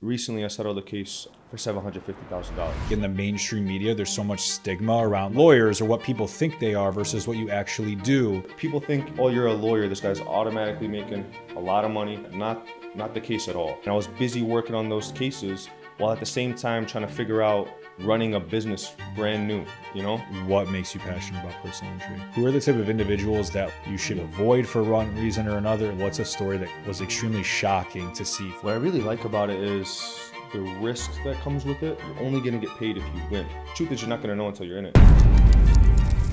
recently I settled a case for $750,000. In the mainstream media, there's so much stigma around lawyers or what people think they are versus what you actually do. People think, oh, you're a lawyer, this guy's automatically making a lot of money. Not the case at all. And I was busy working on those cases while at the same time trying to figure out running a business brand new, you know? What makes you passionate about personal injury? Who are the type of individuals that you should avoid for one reason or another? What's a story that was extremely shocking to see? What I really like about it is the risk that comes with it. You're only gonna get paid if you win. Truth is, you're not gonna know until you're in it.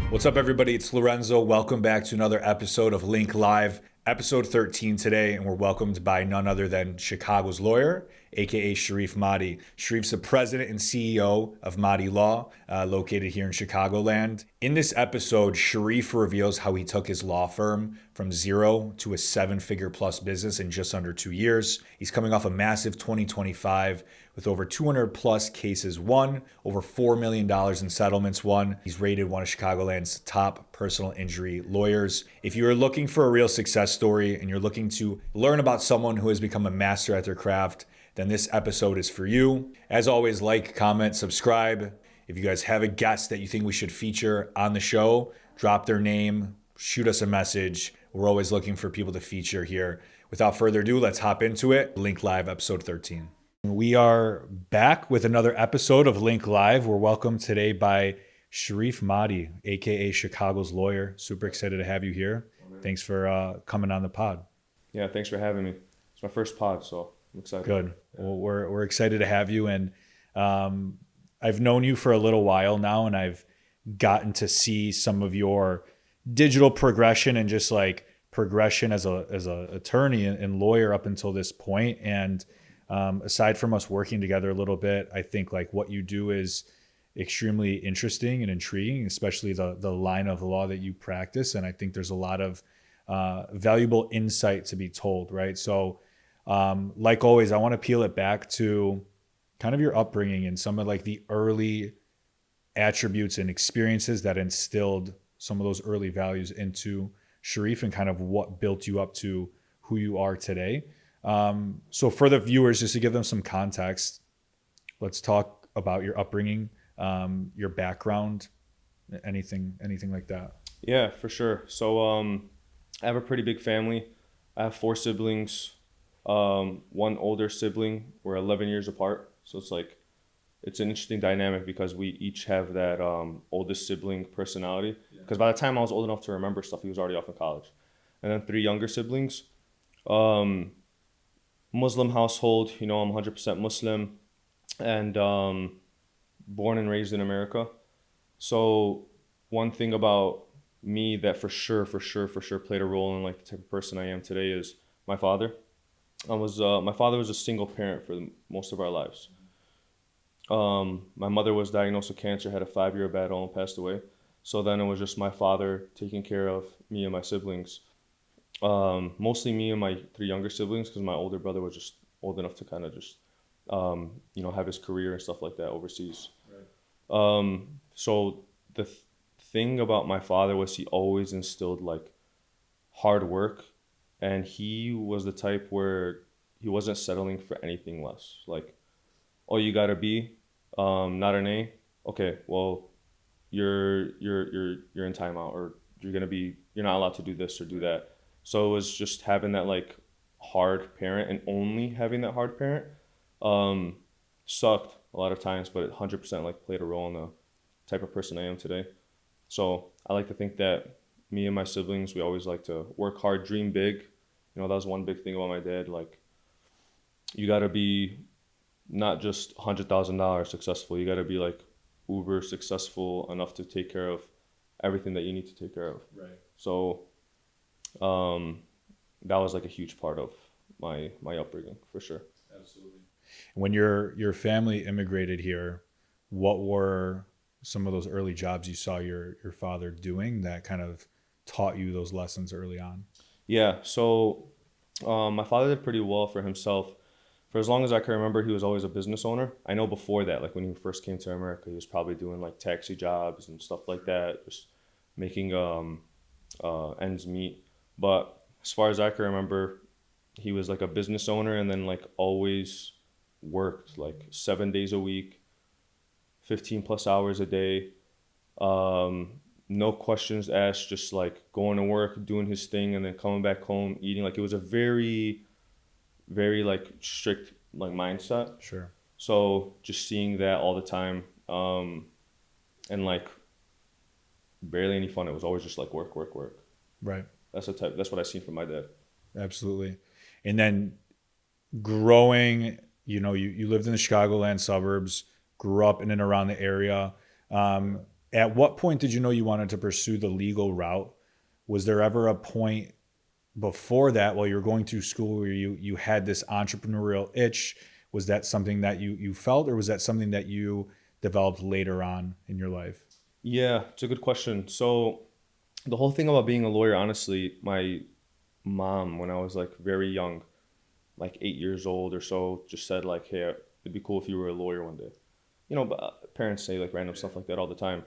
What's up, everybody? It's Lorenzo. Welcome back to another episode of Link Live, episode 13 today, and we're welcomed by none other than Chicago's lawyer, aka Sharif Maadi. Sharif's the president and CEO of Maadi Law, located here in Chicagoland. In this episode, Sharif reveals how he took his law firm from zero to a 7-figure plus business in just under 2 years. He's coming off a massive 2025 with over 200 plus cases won, over $4 million in settlements won. He's rated one of Chicagoland's top personal injury lawyers. If you're looking for a real success story and you're looking to learn about someone who has become a master at their craft, then this episode is for you. As always, like, comment, subscribe. If you guys have a guest that you think we should feature on the show, drop their name, shoot us a message. We're always looking for people to feature here. Without further ado, let's hop into it. Link Live, episode 13. We are back with another episode of Link Live. We're welcomed today by Sharif Maadi, aka Chicago's lawyer. Super excited to have you here. Thanks for coming on the pod. Yeah, thanks for having me. It's my first pod, so I'm excited. Good. Well, we're excited to have you, and I've known you for a little while now, and I've gotten to see some of your digital progression and just like progression as a attorney and lawyer up until this point. And aside from us working together a little bit, I think like what you do is extremely interesting and intriguing, especially the line of law that you practice. And I think there's a lot of valuable insight to be told, right? So like always, I want to peel it back to kind of your upbringing and some of like the early attributes and experiences that instilled some of those early values into Sharif and kind of what built you up to who you are today. So for the viewers, just to give them some context, let's talk about your upbringing, your background, anything like that. Yeah, for sure. So I have a pretty big family. I have 4 siblings. One older sibling. We're 11 years apart. So it's an interesting dynamic because we each have that oldest sibling personality. Because by the time I was old enough to remember stuff, he was already off in college. And then 3 younger siblings. Muslim household, you know, I'm 100% Muslim and born and raised in America. So one thing about me that for sure played a role in like the type of person I am today is my father. My father was a single parent for most of our lives. My mother was diagnosed with cancer, had a 5-year battle and passed away. So then it was just my father taking care of me and my siblings. Mostly me and my 3 younger siblings because my older brother was just old enough to kind of just, have his career and stuff like that overseas. Right. So the thing about my father was he always instilled like hard work, and he was the type where he wasn't settling for anything less. Like, oh, you got a B, not an A. Okay, well, you're in timeout, or you're not allowed to do this or do that. So it was just having that like hard parent, and only having that hard parent sucked a lot of times, but it 100% like played a role in the type of person I am today. So I like to think that me and my siblings, we always like to work hard, dream big. You know, that was one big thing about my dad. Like, you got to be not just $100,000 successful. You got to be like uber successful enough to take care of everything that you need to take care of. Right. So that was like a huge part of my upbringing for sure. Absolutely. When your family immigrated here, what were some of those early jobs you saw your father doing that kind of taught you those lessons early on? Yeah. So my father did pretty well for himself. For as long as I can remember, he was always a business owner. I know before that, like when he first came to America, he was probably doing like taxi jobs and stuff like that, just making ends meet. But as far as I can remember, he was like a business owner, and then like always worked like 7 days a week, 15 plus hours a day. No questions asked, just like going to work, doing his thing, and then coming back home, eating. Like it was a very, very like strict like mindset. Sure. So just seeing that all the time, and like barely any fun. It was always just like work, work, work. Right. That's what I seen from my dad. Absolutely. And then growing, you lived in the Chicagoland suburbs, grew up in and around the area. At what point did you know you wanted to pursue the legal route? Was there ever a point before that while you were going through school where you had this entrepreneurial itch? Was that something that you felt, or was that something that you developed later on in your life? Yeah, it's a good question. So the whole thing about being a lawyer, honestly, my mom, when I was like very young, like 8 years old or so, just said like, "Hey, it'd be cool if you were a lawyer one day." But parents say like random stuff like that all the time.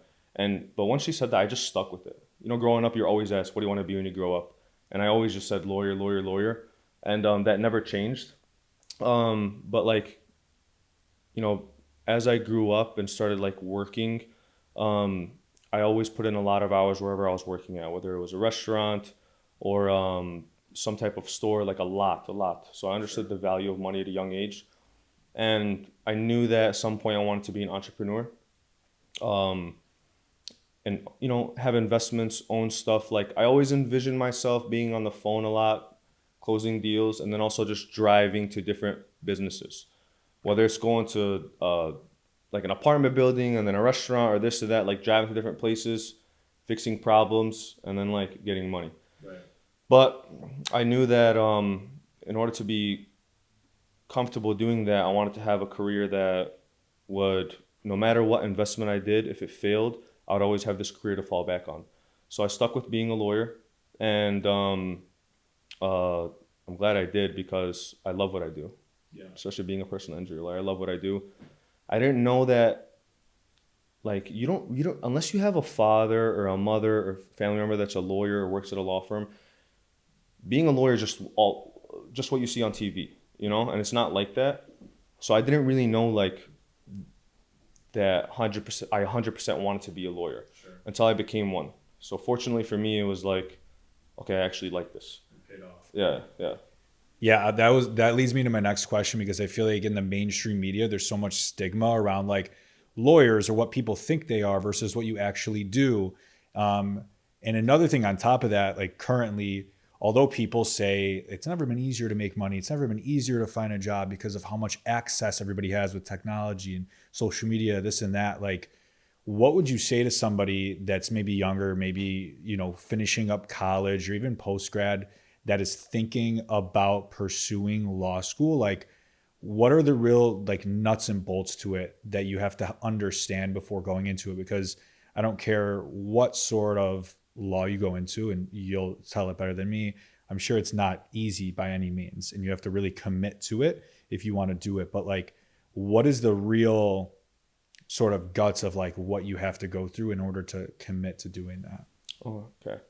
But once she said that, I just stuck with it. Growing up, you're always asked, "What do you want to be when you grow up?" And I always just said lawyer, lawyer, lawyer, and that never changed. But like, you know, as I grew up and started like working, um, I always put in a lot of hours wherever I was working at, whether it was a restaurant or some type of store, like a lot, a lot. So I understood the value of money at a young age. And I knew that at some point I wanted to be an entrepreneur, um, and, have investments, own stuff. Like I always envisioned myself being on the phone a lot, closing deals, and then also just driving to different businesses, whether it's going to like an apartment building and then a restaurant or this or that, like driving to different places, fixing problems, and then like getting money. Right. But I knew that in order to be comfortable doing that, I wanted to have a career that would, no matter what investment I did, if it failed, I would always have this career to fall back on. So I stuck with being a lawyer, and uh, I'm glad I did because I love what I do, Yeah. especially being a personal injury lawyer. I love what I do. I didn't know that, like, you don't unless you have a father or a mother or family member that's a lawyer or works at a law firm. Being a lawyer is just what you see on TV, and it's not like that. So I didn't really know like that 100%. I 100% wanted to be a lawyer. Sure. Until I became one. So fortunately for me, it was like, okay, I actually like this. It paid off. Yeah, yeah. Yeah, that leads me to my next question, because I feel like in the mainstream media, there's so much stigma around like lawyers or what people think they are versus what you actually do. And another thing on top of that, like currently, although people say it's never been easier to make money, it's never been easier to find a job because of how much access everybody has with technology and social media, this and that. Like, what would you say to somebody that's maybe younger, maybe, finishing up college or even post grad, that is thinking about pursuing law school? Like, what are the real like nuts and bolts to it that you have to understand before going into it? Because I don't care what sort of law you go into, and you'll tell it better than me, I'm sure it's not easy by any means, and you have to really commit to it if you want to do it. But like, what is the real sort of guts of like what you have to go through in order to commit to doing that? Oh, okay.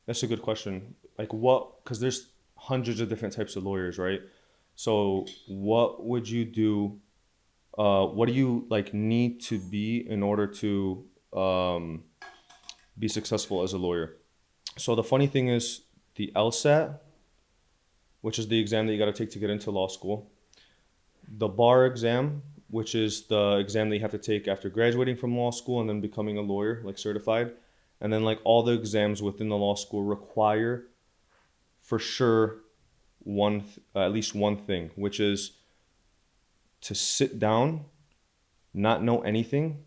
That's a good question. Like what, because there's hundreds of different types of lawyers, right? So what would you do? What do you like need to be in order to be successful as a lawyer? So the funny thing is the LSAT, which is the exam that you got to take to get into law school, the bar exam, which is the exam that you have to take after graduating from law school and then becoming a lawyer, like certified. And then like all the exams within the law school require for sure at least one thing, which is to sit down, not know anything,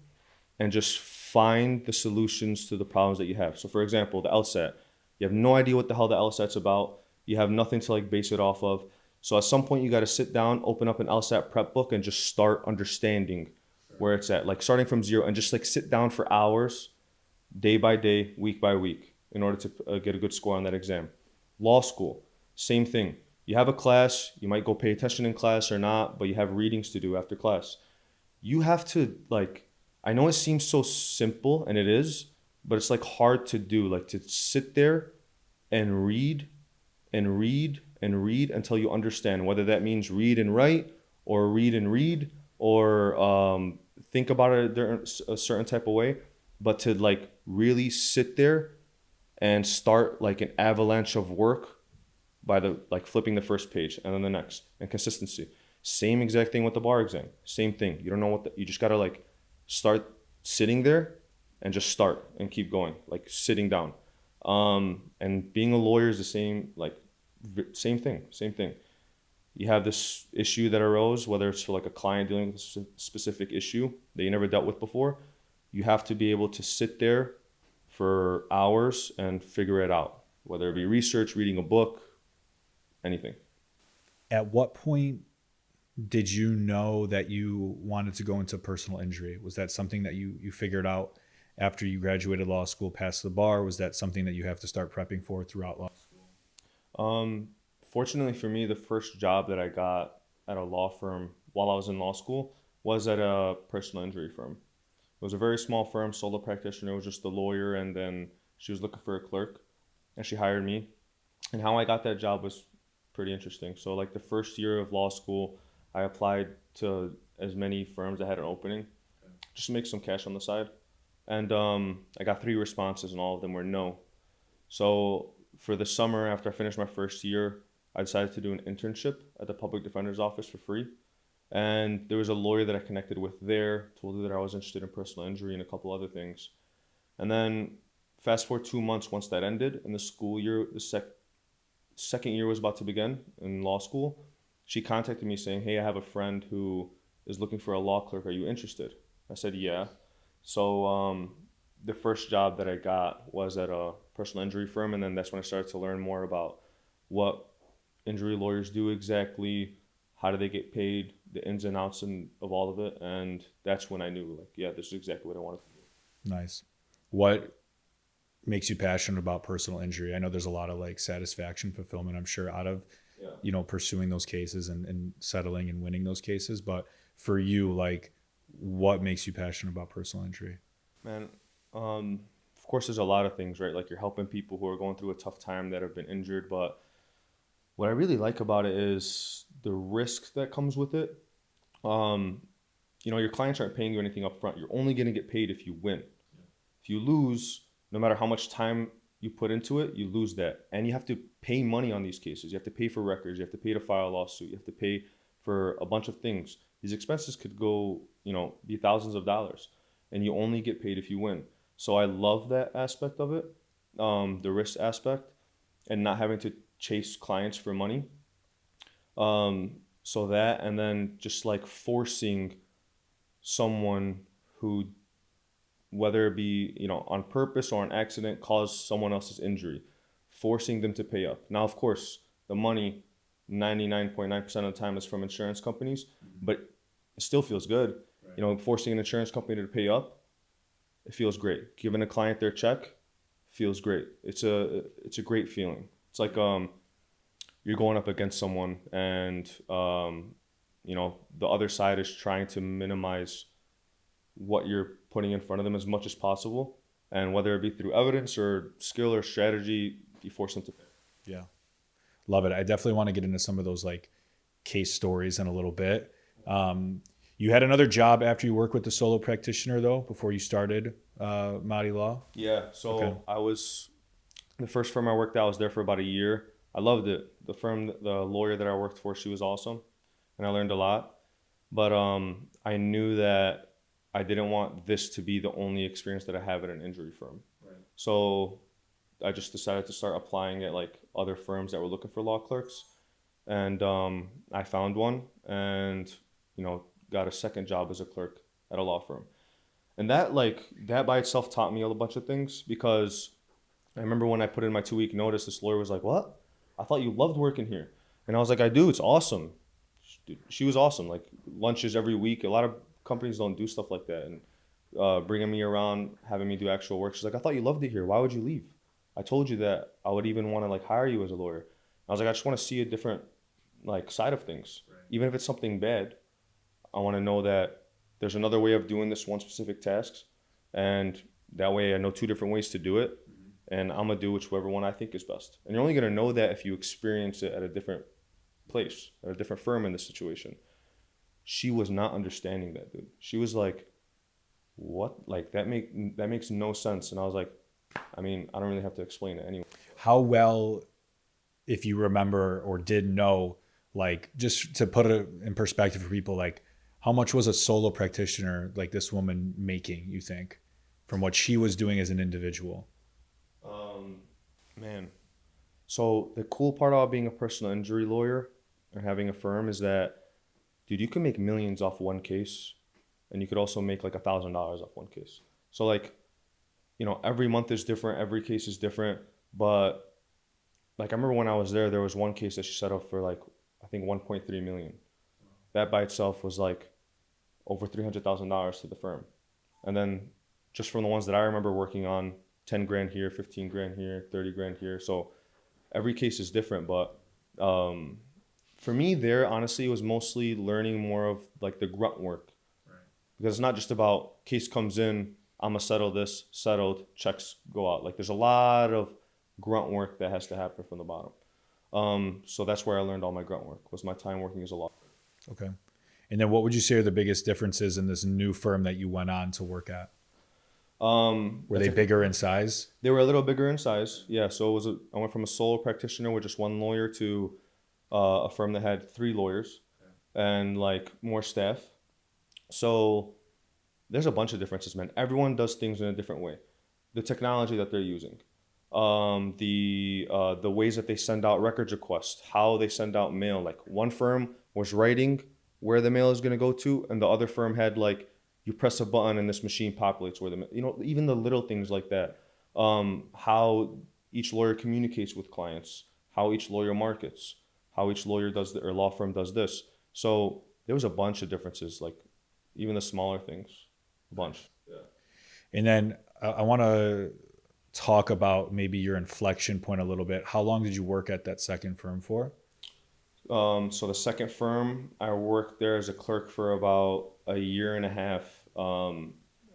and just find the solutions to the problems that you have. So for example, the LSAT, you have no idea what the hell the LSAT's about. You have nothing to like base it off of. So at some point you got to sit down, open up an LSAT prep book and just start understanding where it's at, like starting from zero, and just like sit down for hours, day by day, week by week, in order to get a good score on that exam. Law school, same thing. You have a class, you might go pay attention in class or not, but you have readings to do after class. You have to like, I know it seems so simple, and it is, but it's like hard to do, like to sit there and read and read and read until you understand, whether that means read and write or read, or think about it a certain type of way, but to like really sit there and start like an avalanche of work by the like flipping the first page and then the next, and consistency. Same exact thing with the bar exam. Same thing. You don't know you just gotta like start sitting there and just start and keep going, like sitting down. And being a lawyer is the same, like same thing. You have this issue that arose, whether it's for like a client dealing with a specific issue that you never dealt with before. You have to be able to sit there for hours and figure it out, whether it be research, reading a book, anything. At what point did you know that you wanted to go into personal injury? Was that something that you figured out after you graduated law school, passed the bar? Was that something that you have to start prepping for throughout law school? Fortunately for me, the first job that I got at a law firm while I was in law school was at a personal injury firm. It was a very small firm, solo practitioner. It was just a lawyer, and then she was looking for a clerk, and she hired me. And how I got that job was pretty interesting. So like the first year of law school, I applied to as many firms that had an opening, just to make some cash on the side. And I got 3 responses, and all of them were no. So for the summer, after I finished my first year, I decided to do an internship at the public defender's office for free. And there was a lawyer that I connected with there, told her that I was interested in personal injury and a couple other things. And then fast forward 2 months once that ended, and the school year, the second year was about to begin in law school, she contacted me saying, hey, I have a friend who is looking for a law clerk. Are you interested? I said, yeah. So the first job that I got was at a personal injury firm, and then that's when I started to learn more about what injury lawyers do exactly, how do they get paid, the ins and outs of all of it. And that's when I knew, like, yeah, this is exactly what I wanted to do. Nice. What makes you passionate about personal injury? I know there's a lot of like satisfaction, fulfillment, I'm sure, out of, pursuing those cases and settling and winning those cases. But for you, like, what makes you passionate about personal injury? Man, of course, there's a lot of things, right? Like you're helping people who are going through a tough time that have been injured. But what I really like about it is the risk that comes with it. Your clients aren't paying you anything up front. You're only going to get paid if you win. Yeah. If you lose, no matter how much time you put into it, you lose that. And you have to pay money on these cases. You have to pay for records. You have to pay to file a lawsuit. You have to pay for a bunch of things. These expenses could go, be thousands of dollars. And you only get paid if you win. So I love that aspect of it, the risk aspect, and not having to chase clients for money. So that, and then just like forcing someone who, whether it be, on purpose or an accident, caused someone else's injury, forcing them to pay up. Now, of course, the money 99.9% of the time is from insurance companies, but it still feels good. Right. Forcing an insurance company to pay up, it feels great. Giving a client their check feels great. It's a great feeling. It's like you're going up against someone, and the other side is trying to minimize what you're putting in front of them as much as possible, and whether it be through evidence or skill or strategy, you force them to pay. Yeah, love it. I definitely want to get into some of those like case stories in a little bit. You had another job after you worked with the solo practitioner, though, before you started Maadi Law? Yeah, so okay. The first firm I worked at, I was there for about a year. I loved it. The lawyer that I worked for, she was awesome, and I learned a lot. But I knew that I didn't want this to be the only experience that I have at an injury firm. Right. So I just decided to start applying at like other firms that were looking for law clerks. And I found one, and got a second job as a clerk at a law firm. And that by itself taught me a bunch of things, because I remember when I put in my 2-week notice, this lawyer was like, "What? I thought you loved working here." And I was like, "I do. It's awesome." She was awesome. Like lunches every week. A lot of companies don't do stuff like that. And bringing me around, having me do actual work. She's like, "I thought you loved it here. Why would you leave? I told you that I would even want to like hire you as a lawyer." I was like, "I just want to see a different like side of things. Right. Even if it's something bad, I want to know that there's another way of doing this one specific task, and that way I know 2 different ways to do it, and I'm gonna do whichever one I think is best." And you're only gonna know that if you experience it at a different place, at a different firm in this situation. she was not understanding that, dude. She was like, what? Like that makes no sense. And I was like, I mean, I don't really have to explain it anyway. How well, if you remember or did know, like just to put it in perspective for people, like how much was a solo practitioner like this woman making, you think, from what she was doing as an individual? Man. So the cool part about being a personal injury lawyer or having a firm is that, dude, you can make millions off one case, and you could also make like $1,000 off one case. So like, you know, every month is different, every case is different. But like I remember when I was there was one case that she settled for like I think 1.3 million. That by itself was like over $300,000 to the firm. And then just from the ones that I remember working on, 10 grand here, 15 grand here, 30 grand here. So every case is different, but for me there, honestly, it was mostly learning more of like the grunt work. Right. Because it's not just about case comes in, I'm gonna settle this, settled, checks go out. Like there's a lot of grunt work that has to happen from the bottom. So that's where I learned all my grunt work, was my time working as a law firm. Okay. And then what would you say are the biggest differences in this new firm that you went on to work at? Were they bigger in size? They were a little bigger in size. Yeah. So I went from a solo practitioner with just one lawyer to a firm that had 3 lawyers and like more staff. So there's a bunch of differences, man. Everyone does things in a different way. The technology that they're using, the ways that they send out records requests, how they send out mail. Like one firm was writing where the mail is going to go to, and the other firm had like, you press a button and this machine populates where the, you know, even the little things like that. How each lawyer communicates with clients, how each lawyer markets, how each lawyer does or law firm does this. So there was a bunch of differences, like even the smaller things, a bunch. Yeah. And then I want to talk about maybe your inflection point a little bit. How long did you work at that second firm for? So the second firm, I worked there as a clerk for about a year and a half.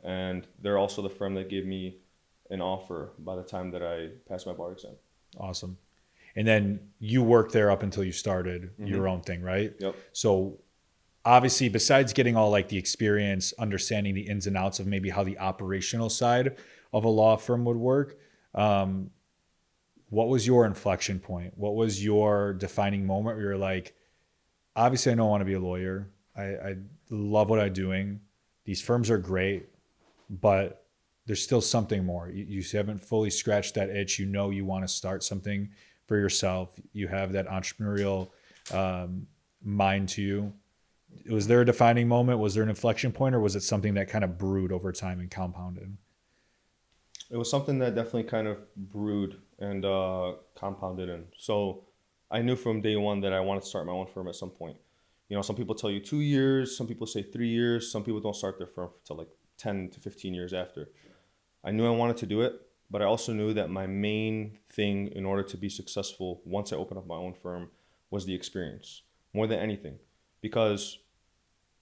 And they're also the firm that gave me an offer by the time that I passed my bar exam. Awesome. And then you worked there up until you started your own thing, right? Yep. So obviously, besides getting all like the experience, understanding the ins and outs of maybe how the operational side of a law firm would work, what was your inflection point? What was your defining moment where you're like, obviously I don't want to be a lawyer. I love what I'm doing. These firms are great, but there's still something more. You haven't fully scratched that itch. You know you want to start something for yourself. You have that entrepreneurial mind to you. Was there a defining moment? Was there an inflection point, or was it something that kind of brewed over time and compounded? It was something that definitely kind of brewed and compounded in. So I knew from day one that I wanted to start my own firm at some point. You know, some people tell you 2 years, some people say 3 years, some people don't start their firm until like 10 to 15 years after. I knew I wanted to do it, but I also knew that my main thing in order to be successful once I opened up my own firm was the experience, more than anything. Because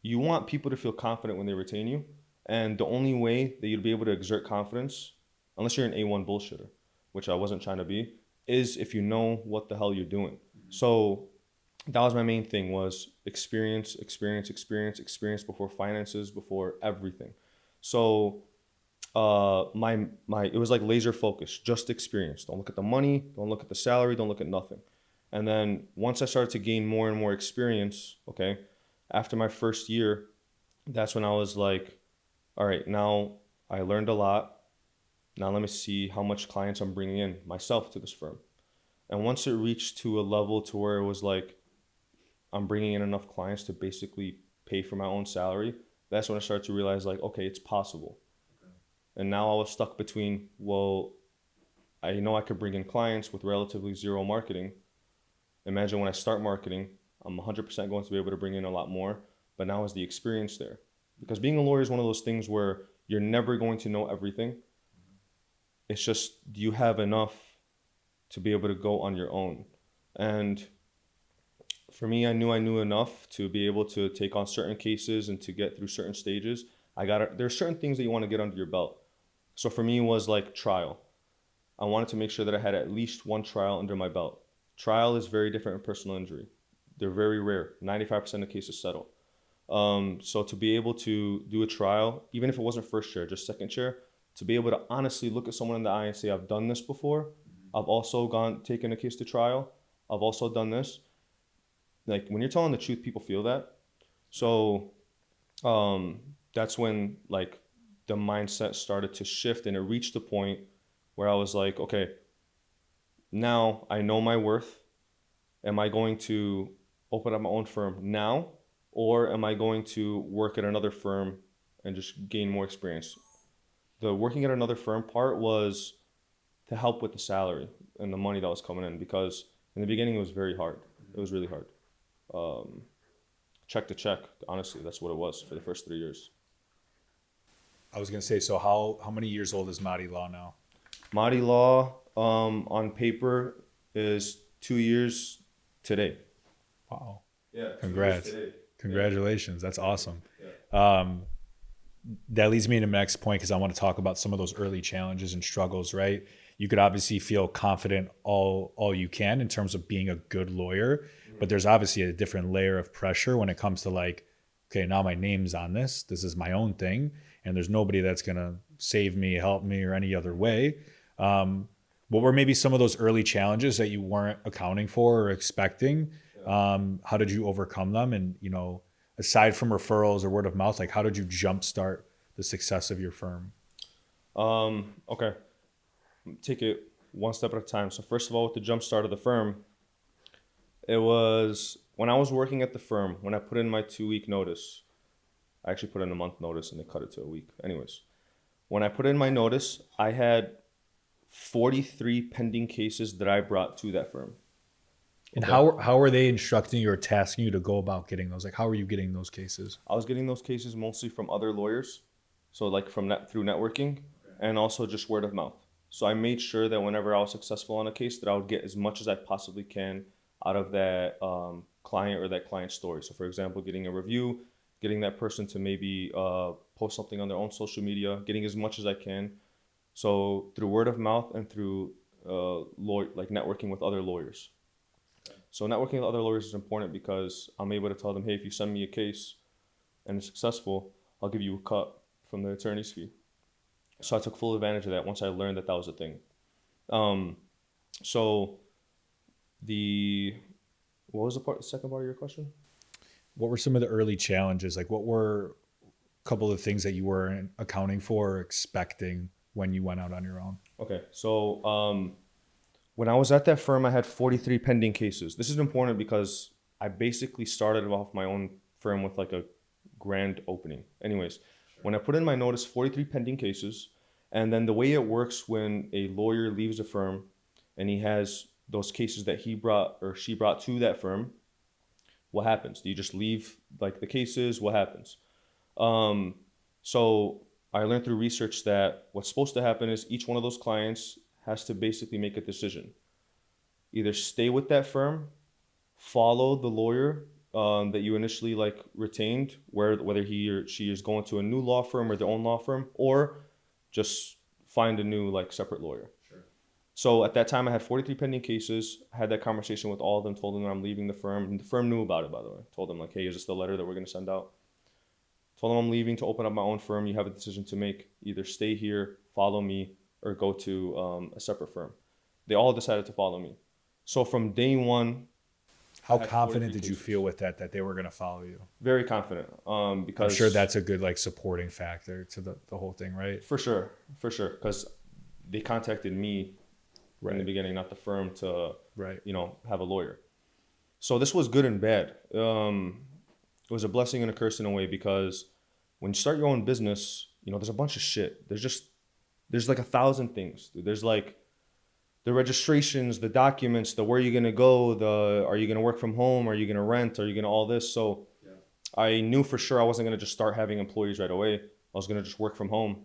you want people to feel confident when they retain you. And the only way that you'd be able to exert confidence, unless you're an A1 bullshitter, which I wasn't trying to be, is if you know what the hell you're doing. So that was my main thing, was experience before finances, before everything. So it was like laser focus, just experience. Don't look at the money, don't look at the salary, don't look at nothing. And then once I started to gain more and more experience, okay, after my first year, that's when I was like, all right, now I learned a lot. Now let me see how much clients I'm bringing in myself to this firm. And once it reached to a level to where it was like, I'm bringing in enough clients to basically pay for my own salary, that's when I started to realize like, okay, it's possible. Okay. And now I was stuck between, well, I know I could bring in clients with relatively zero marketing. Imagine when I start marketing, I'm 100% going to be able to bring in a lot more, but now is the experience there. Because being a lawyer is one of those things where you're never going to know everything. It's just, do you have enough to be able to go on your own? And for me, I knew enough to be able to take on certain cases and to get through certain stages. There's certain things that you want to get under your belt. So for me, it was like trial. I wanted to make sure that I had at least one trial under my belt. Trial is very different in personal injury. They're very rare. 95% of cases settle. So to be able to do a trial, even if it wasn't first chair, just second chair, to be able to honestly look at someone in the eye and say, I've done this before. I've also taken a case to trial. I've also done this. Like when you're telling the truth, people feel that. So that's when like the mindset started to shift, and it reached a point where I was like, okay, now I know my worth. Am I going to open up my own firm now, or am I going to work at another firm and just gain more experience? The working at another firm part was to help with the salary and the money that was coming in, because in the beginning it was very hard. It was really hard. Check to check, honestly, that's what it was for the first 3 years. I was gonna say, so how many years old is Maadi Law now? Maadi Law, on paper, is 2 years today. Wow. Yeah. Congrats. Congratulations. That's awesome. Yeah. That leads me to my next point, because I want to talk about some of those early challenges and struggles, right? You could obviously feel confident all you can in terms of being a good lawyer, but there's obviously a different layer of pressure when it comes to like, okay, now my name's on this. This is my own thing, and there's nobody that's going to save me, help me, or any other way. What were maybe some of those early challenges that you weren't accounting for or expecting? How did you overcome them? And, you know, aside from referrals or word of mouth, like how did you jumpstart the success of your firm? Okay. Take it one step at a time. So first of all, with the jump start of the firm, it was when I was working at the firm, when I put in my 2-week notice. I actually put in a month notice and they cut it to a week. Anyways, when I put in my notice, I had 43 pending cases that I brought to that firm. And how are they instructing you or tasking you to go about getting those? Like, how are you getting those cases? I was getting those cases mostly from other lawyers. So like through networking, and also just word of mouth. So I made sure that whenever I was successful on a case, that I would get as much as I possibly can out of that client or that client story. So for example, getting a review, getting that person to maybe post something on their own social media, getting as much as I can. So through word of mouth and through networking with other lawyers. So networking with other lawyers is important because I'm able to tell them, hey, if you send me a case and it's successful, I'll give you a cut from the attorney's fee. So I took full advantage of that once I learned that was a thing. So what was the second part of your question? What were some of the early challenges? Like, what were a couple of things that you weren't accounting for or expecting when you went out on your own? Okay, so when I was at that firm, I had 43 pending cases. This is important because I basically started off my own firm with like a grand opening. Anyways, when I put in my notice, 43 pending cases, and then the way it works when a lawyer leaves a firm and he has those cases that he brought or she brought to that firm, what happens? Do you just leave like the cases? What happens? So I learned through research that what's supposed to happen is each one of those clients has to basically make a decision. Either stay with that firm, follow the lawyer that you initially like retained, whether he or she is going to a new law firm or their own law firm, or just find a new like separate lawyer. Sure. So at that time I had 43 pending cases. I had that conversation with all of them, told them that I'm leaving the firm, and the firm knew about it, by the way. Told them like, hey, is this the letter that we're going to send out? Told them I'm leaving to open up my own firm. You have a decision to make. Either stay here, follow me, or go to a separate firm. They all decided to follow me. So from day one, how confident did you feel with that they were going to follow you? Very confident. Because I'm sure that's a good like supporting factor to the whole thing, right? For sure. Because they contacted me in the beginning, not the firm, to have a lawyer. So this was good and bad. It was a blessing and a curse in a way, because when you start your own business, there's a bunch of shit. There's like 1,000 things. There's like the registrations, the documents, the where you're going to go, are you going to work from home? Are you going to rent? Are you going to all this? So I knew for sure I wasn't going to just start having employees right away. I was going to just work from home.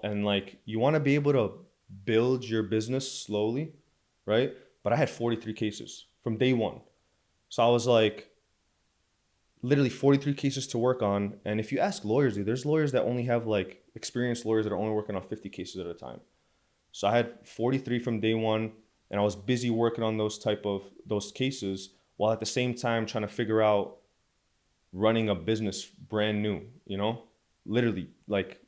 And you want to be able to build your business slowly, right? But I had 43 cases from day one. So I was like, literally 43 cases to work on. And if you ask lawyers, there's lawyers that only have like experienced lawyers that are only working on 50 cases at a time. So I had 43 from day one, and I was busy working on those cases while at the same time trying to figure out running a business brand new, you know, literally like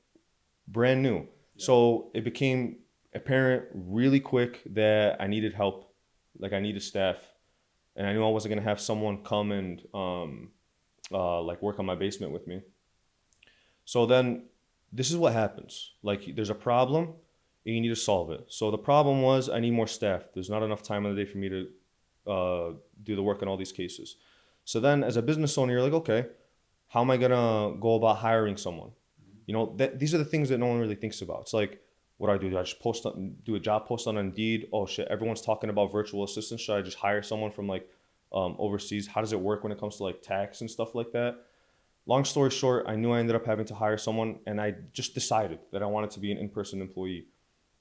brand new. Yeah. So it became apparent really quick that I needed help, like I needed staff, and I knew I wasn't gonna have someone come and like work on my basement with me. So then this is what happens. Like there's a problem and you need to solve it. So the problem was I need more staff. There's not enough time in the day for me to do the work in all these cases. So then as a business owner, you're like, okay, how am I gonna go about hiring someone? You know, these are the things that no one really thinks about. It's like, what do I do? Do I just do a job post on Indeed? Oh shit, everyone's talking about virtual assistants. Should I just hire someone from like overseas? How does it work when it comes to like tax and stuff like that? Long story short, I knew I ended up having to hire someone, and I just decided that I wanted to be an in-person employee.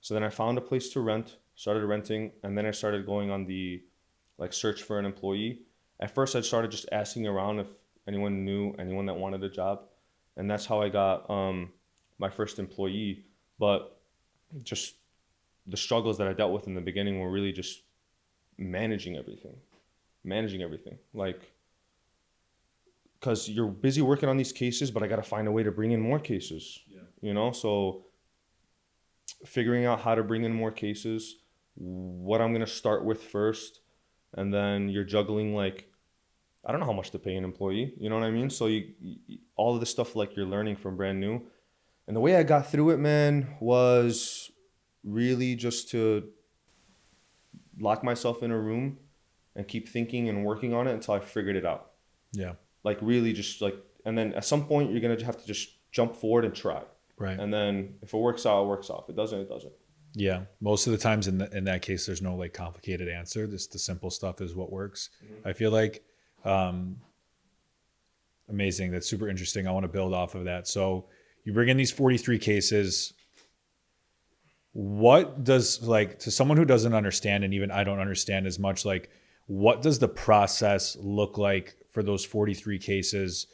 So then I found a place to rent, started renting, and then I started going on the like search for an employee. At first, I started just asking around if anyone knew anyone that wanted a job, and that's how I got my first employee. But just the struggles that I dealt with in the beginning were really just managing everything, like, because you're busy working on these cases, but I got to find a way to bring in more cases. Yeah. You know, so figuring out how to bring in more cases, what I'm going to start with first, and then you're juggling like, I don't know how much to pay an employee, you know what I mean? So you all of this stuff like you're learning from brand new. And the way I got through it, man, was really just to lock myself in a room and keep thinking and working on it until I figured it out. Yeah. Like really just like, and then at some point you're going to have to just jump forward and try. Right. And then if it works out, it works out. If it doesn't, it doesn't. Yeah. Most of the times in that case, there's no like complicated answer. Just the simple stuff is what works. Mm-hmm. I feel like, amazing. That's super interesting. I want to build off of that. So you bring in these 43 cases. What does, like, to someone who doesn't understand, and even I don't understand as much, like, what does the process look like for those 43 cases?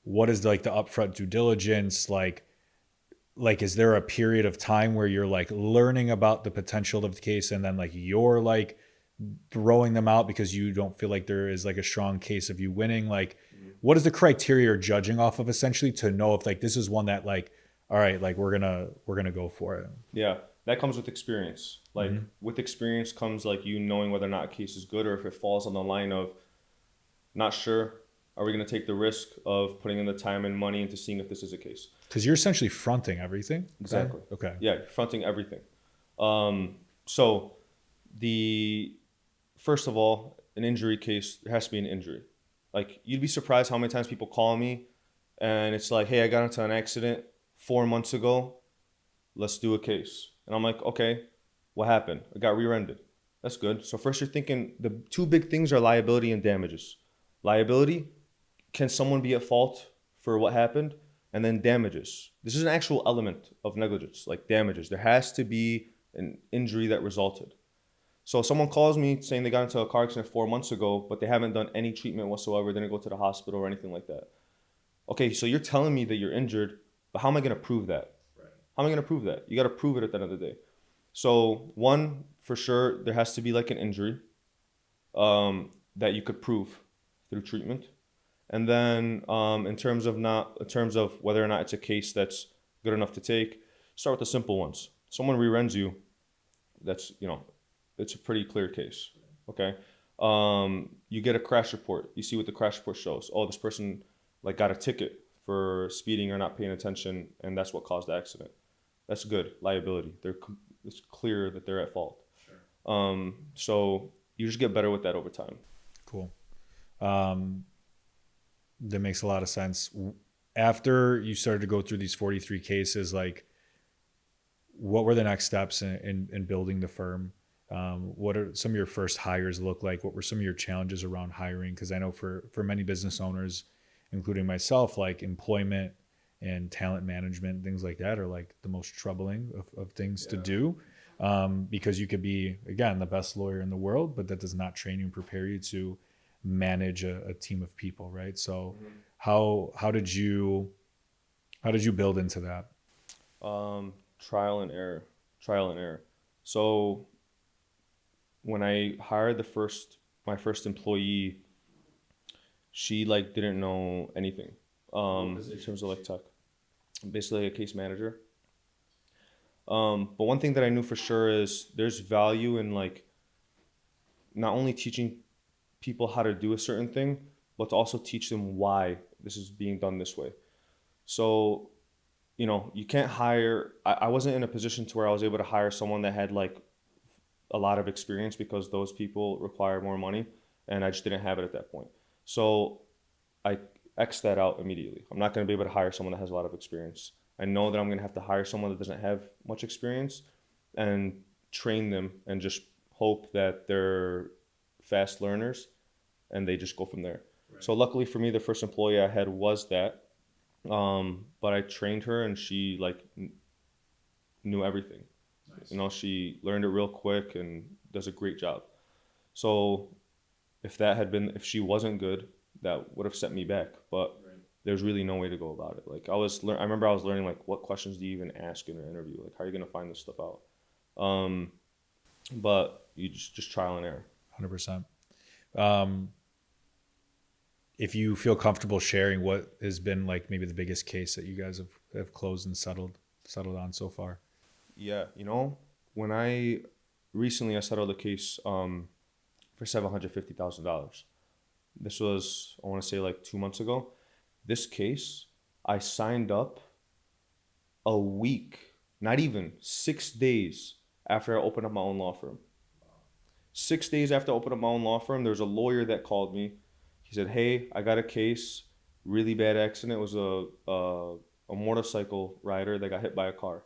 What is like the upfront due diligence? Like, is there a period of time where you're like learning about the potential of the case and then like you're like throwing them out because you don't feel like there is like a strong case of you winning? Like, what is the criteria you're judging off of essentially to know if like this is one that like, all right, like we're gonna go for it? Yeah, that comes with experience. Like with experience comes like you knowing whether or not a case is good, or if it falls on the line of not sure. Are we going to take the risk of putting in the time and money into seeing if this is a case? Because you're essentially fronting everything. Exactly. Okay. Yeah, fronting everything. So first of all, an injury case, there has to be an injury. Like, you'd be surprised how many times people call me and it's like, hey, I got into an accident 4 months ago. Let's do a case. And I'm like, okay, what happened? I got rear-ended. That's good. So first you're thinking the two big things are liability and damages. Liability, can someone be at fault for what happened? And then damages. This is an actual element of negligence, like damages. There has to be an injury that resulted. So if someone calls me saying they got into a car accident 4 months ago, but they haven't done any treatment whatsoever, didn't go to the hospital or anything like that. Okay, so you're telling me that you're injured, but how am I going to prove that? Right. How am I going to prove that? You got to prove it at the end of the day. So one, for sure, there has to be like an injury that you could prove through treatment. And then in terms of whether or not it's a case that's good enough to take, start with the simple ones. Someone rear-ends you, that's, it's a pretty clear case. Okay. You get a crash report. You see what the crash report shows. Oh, this person like got a ticket for speeding or not paying attention, and that's what caused the accident. That's good. Liability. It's clear that they're at fault. Sure. So you just get better with that over time. Cool. That makes a lot of sense. After you started to go through these 43 cases, like, what were the next steps in building the firm? What are some of your first hires look like? What were some of your challenges around hiring? Because I know for many business owners, including myself, like employment and talent management, things like that are like the most troubling of things to do. Because you could be, again, the best lawyer in the world, but that does not train you and prepare you to manage a team of people, right? So how did you build into that? Trial and error. So when I hired my first employee, She like didn't know anything in terms of like tech. Basically a case manager. But one thing that I knew for sure is there's value in like not only teaching people how to do a certain thing, but to also teach them why this is being done this way. So, you know, you can't hire, I wasn't in a position to where I was able to hire someone that had like a lot of experience because those people require more money and I just didn't have it at that point. So I X that out immediately. I'm not going to be able to hire someone that has a lot of experience. I know that I'm going to have to hire someone that doesn't have much experience and train them and just hope that they're fast learners and they just go from there. Right. So luckily for me, the first employee I had was that. But I trained her and she like knew everything. Nice. You know, she learned it real quick and does a great job. So if she wasn't good, that would have set me back. But right. There's really no way to go about it. Like I remember I was learning like what questions do you even ask in an interview? Like how are you gonna find this stuff out? But you just trial and error. 100%. If you feel comfortable sharing, what has been like maybe the biggest case that you guys have closed and settled on so far? Yeah, you know, when I settled a case for $750,000. This was, I want to say like 2 months ago. This case, I signed up a week, not even 6 days after I opened up my own law firm. 6 days after I opened up my own law firm, there was a lawyer that called me. He said, "Hey, I got a case, really bad accident. It was a motorcycle rider that got hit by a car.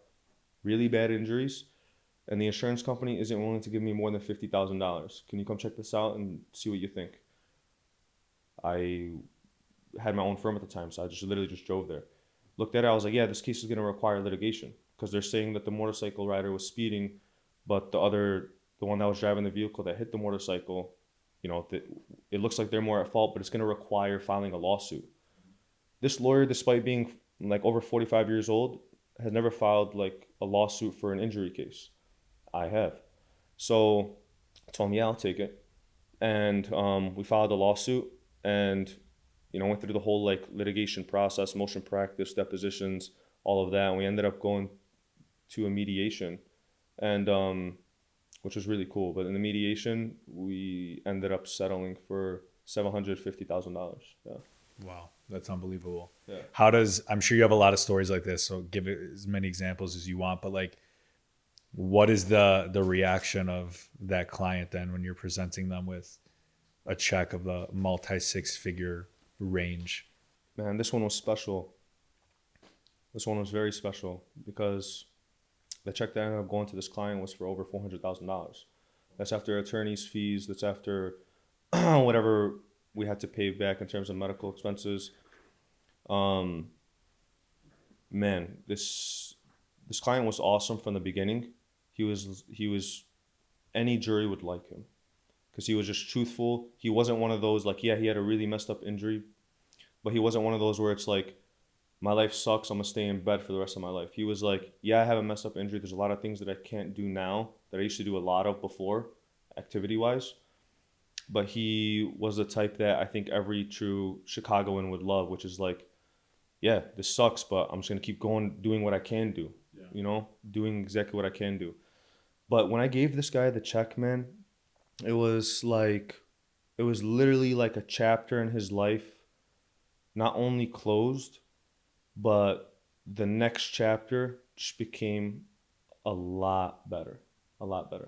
Really bad injuries, and the insurance company isn't willing to give me more than $50,000. Can you come check this out and see what you think?" I had my own firm at the time, so I literally just drove there. Looked at it, I was like, yeah, this case is going to require litigation because they're saying that the motorcycle rider was speeding, but the one that was driving the vehicle that hit the motorcycle, you know, it looks like they're more at fault, but it's going to require filing a lawsuit. This lawyer, despite being like over 45 years old, has never filed like a lawsuit for an injury case. I have. So I told him, yeah, I'll take it. And we filed a lawsuit and, you know, went through the whole like litigation process, motion practice, depositions, all of that. And we ended up going to a mediation and which was really cool. But in the mediation, we ended up settling for $750,000. Yeah. Wow, that's unbelievable. Yeah. I'm sure you have a lot of stories like this, so give it as many examples as you want, but like, what is the reaction of that client then when you're presenting them with a check of the multi-six-figure range? Man, this one was special. This one was very special because the check that ended up going to this client was for over $400,000. That's after attorney's fees. That's after whatever we had to pay back in terms of medical expenses. Man, this client was awesome from the beginning. He was any jury would like him because he was just truthful. He wasn't one of those like, yeah, he had a really messed up injury, but he wasn't one of those where it's like, my life sucks, I'm gonna stay in bed for the rest of my life. He was like, yeah, I have a messed up injury. There's a lot of things that I can't do now that I used to do a lot of before, activity-wise. But he was the type that I think every true Chicagoan would love, which is like, yeah, this sucks, but I'm just gonna keep going, doing what I can do, you know, doing exactly what I can do. But when I gave this guy the check, man, it was literally like a chapter in his life, not only closed, but the next chapter just became a lot better. Wow.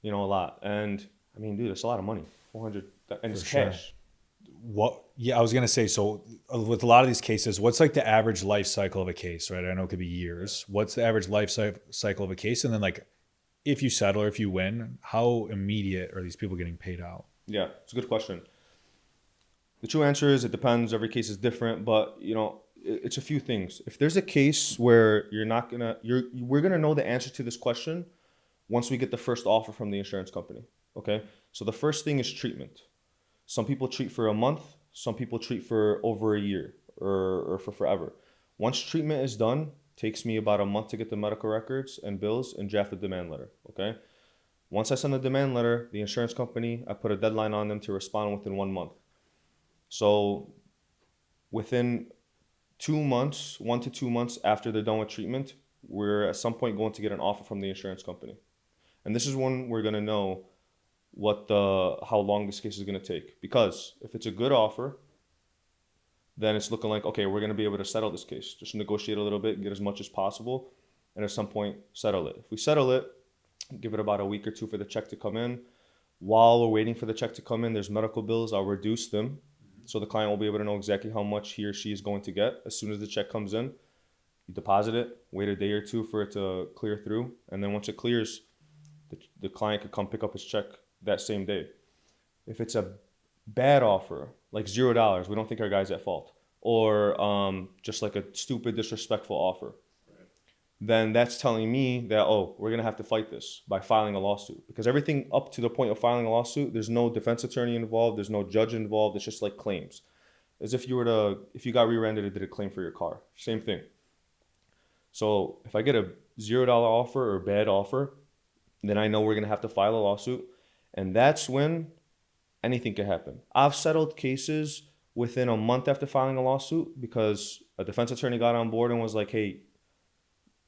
You know, a lot. And I mean, dude, it's a lot of money. 400, and it's cash. What? Yeah, I was gonna say. So, with a lot of these cases, what's like the average life cycle of a case, right? I know it could be years. What's the average life cycle of a case? And then, like, if you settle or if you win, how immediate are these people getting paid out? Yeah, it's a good question. The true answer is it depends. Every case is different, but you know, it's a few things. If there's a case where we're gonna know the answer to this question once we get the first offer from the insurance company. Okay, so the first thing is treatment. Some people treat for a month. Some people treat for over a year or for forever. Once treatment is done, takes me about a month to get the medical records and bills and draft a demand letter. Okay, once I send a demand letter, the insurance company, I put a deadline on them to respond within 1 month. So within 2 months, 1 to 2 months after they're done with treatment, we're at some point going to get an offer from the insurance company. And this is when we're going to know how long this case is going to take. Because if it's a good offer, then it's looking like, okay, we're going to be able to settle this case. Just negotiate a little bit, get as much as possible, and at some point settle it. If we settle it, give it about a week or two for the check to come in. While we're waiting for the check to come in, there's medical bills. I'll reduce them. So the client will be able to know exactly how much he or she is going to get. As soon as the check comes in, you deposit it, wait a day or two for it to clear through. And then once it clears, the client could come pick up his check that same day. If it's a bad offer, like $0, we don't think our guy's at fault, or just like a stupid, disrespectful offer, then that's telling me that, oh, we're going to have to fight this by filing a lawsuit. Because everything up to the point of filing a lawsuit, there's no defense attorney involved, there's no judge involved, it's just like claims. As if you got rear-ended and did a claim for your car. Same thing. So if I get a $0 offer or bad offer, then I know we're going to have to file a lawsuit. And that's when anything can happen. I've settled cases within a month after filing a lawsuit because a defense attorney got on board and was like, hey,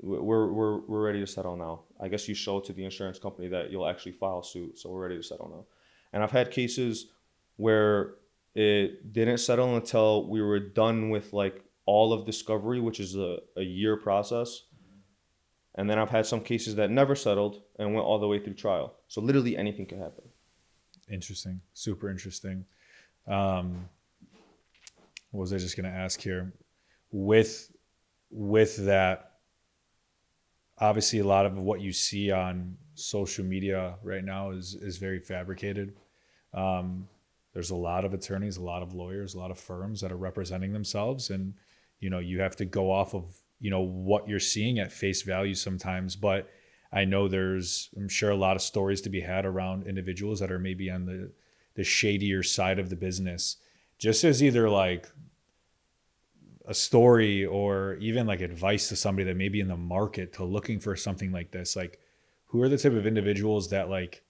we're ready to settle now. I guess you show to the insurance company that you'll actually file suit, so we're ready to settle now. And I've had cases where it didn't settle until we were done with like all of discovery, which is a year process. And then I've had some cases that never settled and went all the way through trial. So literally anything can happen. Interesting. Super interesting. What was I just going to ask here? With that, obviously a lot of what you see on social media right now is very fabricated. There's a lot of attorneys, a lot of lawyers, a lot of firms that are representing themselves. And, you have to go off of, what you're seeing at face value sometimes. But I know I'm sure a lot of stories to be had around individuals that are maybe on the shadier side of the business, just as either like a story or even like advice to somebody that may be in the market to looking for something like this. Like, who are the type of individuals that like